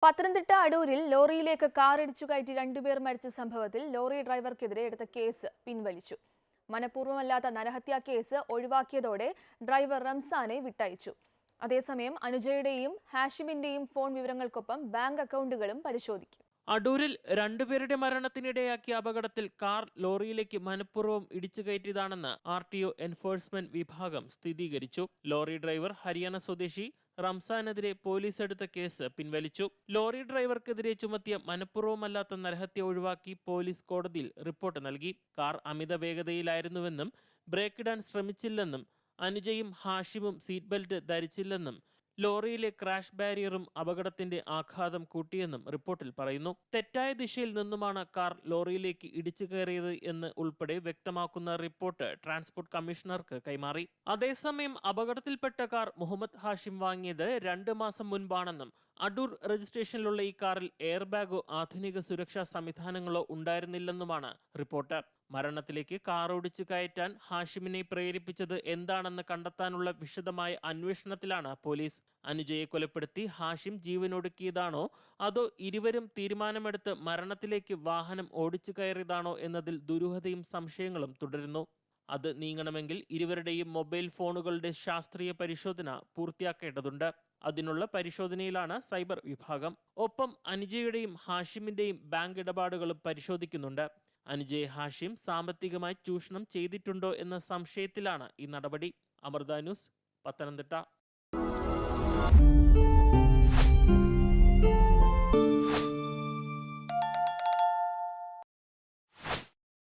പത്തനംതിട്ട അടൂരിൽ ലോറിയിലേക്ക് കാറിടിച്ചു കയറ്റി രണ്ടുപേർ മരിച്ച സംഭവത്തിൽ ലോറി ഡ്രൈവർക്കെതിരെ എടുത്ത കേസ് പിൻവലിച്ചു. മനഃപൂർവ്വമല്ലാത്ത നരഹത്യാ കേസ് ഒഴിവാക്കിയതോടെ ഡ്രൈവർ റംസാനെ വിട്ടയച്ചു. അതേസമയം അനുജയുടെയും ഹാഷിമിന്റെയും ഫോൺ വിവരങ്ങൾക്കൊപ്പം ബാങ്ക് അക്കൗണ്ടുകളും പരിശോധിക്കും. അടൂരിൽ രണ്ടുപേരുടെ മരണത്തിനിടയാക്കിയ അപകടത്തിൽ കാർ ലോറിയിലേക്ക് മനഃപൂർവ്വം ഇടിച്ചു കയറ്റിയതാണെന്ന് RTO എൻഫോഴ്സ്മെന്റ് വിഭാഗം സ്ഥിരീകരിച്ചു. ലോറി ഡ്രൈവർ ഹരിയാന സ്വദേശി റംസാനെതിരെ പോലീസ് എടുത്ത കേസ് പിൻവലിച്ചു. ലോറി ഡ്രൈവർക്കെതിരെ ചുമത്തിയ മനഃപൂർവ്വമല്ലാത്ത നരഹത്യ ഒഴിവാക്കി പോലീസ് കോടതിയിൽ റിപ്പോർട്ട് നൽകി. കാർ അമിത വേഗതയിലായിരുന്നുവെന്നും ബ്രേക്കിടാൻ ശ്രമിച്ചില്ലെന്നും അനുജയും ഹാഷിമും സീറ്റ് ബെൽറ്റ് ധരിച്ചില്ലെന്നും ലോറിയിലെ ക്രാഷ് ബാരിയറും അപകടത്തിന്റെ ആഘാതം കൂട്ടിയെന്നും റിപ്പോർട്ടിൽ പറയുന്നു. തെറ്റായ ദിശയിൽ നിന്നുമാണ് കാർ ലോറിയിലേക്ക് ഇടിച്ചു കയറിയത് എന്ന് ഉൾപ്പെടെ വ്യക്തമാക്കുന്ന റിപ്പോർട്ട് ട്രാൻസ്പോർട്ട് കമ്മീഷണർക്ക് കൈമാറി. അതേസമയം അപകടത്തിൽപ്പെട്ട കാർ മുഹമ്മദ് ഹാഷിം വാങ്ങിയത് 2 മാസം മുൻപാണെന്നും അടൂർ രജിസ്ട്രേഷനിലുള്ള ഈ കാറിൽ എയർ ബാഗോ ആധുനിക സുരക്ഷാ സംവിധാനങ്ങളോ ഉണ്ടായിരുന്നില്ലെന്നുമാണ് റിപ്പോർട്ട്. മരണത്തിലേക്ക് കാർ ഓടിച്ചു കയറ്റാൻ ഹാഷിമിനെ പ്രേരിപ്പിച്ചത് എന്താണെന്ന് കണ്ടെത്താനുള്ള വിശദമായ അന്വേഷണത്തിലാണ് പോലീസ്. അനുജയെ കൊലപ്പെടുത്തി ഹാഷിം ജീവനൊടുക്കിയതാണോ അതോ ഇരുവരും തീരുമാനമെടുത്ത് മരണത്തിലേക്ക് വാഹനം ഓടിച്ചു കയറിയതാണോ എന്നതിൽ ദുരൂഹതയും സംശയങ്ങളും തുടരുന്നു. അത് നീങ്ങണമെങ്കിൽ ഇരുവരുടെയും മൊബൈൽ ഫോണുകളുടെ ശാസ്ത്രീയ പരിശോധന പൂർത്തിയാക്കേണ്ടതുണ്ട്. അതിനുള്ള പരിശോധനയിലാണ് സൈബർ വിഭാഗം. ഒപ്പം അനുജയുടെയും ഹാഷിമിന്റെയും ബാങ്ക് ഇടപാടുകളും പരിശോധിക്കുന്നുണ്ട്. അനുജയെ ഹാഷിം സാമ്പത്തികമായി ചൂഷണം ചെയ്തിട്ടുണ്ടോ എന്ന സംശയത്തിലാണ് ഈ നടപടി. അമൃത ന്യൂസ്, പത്തനംതിട്ട.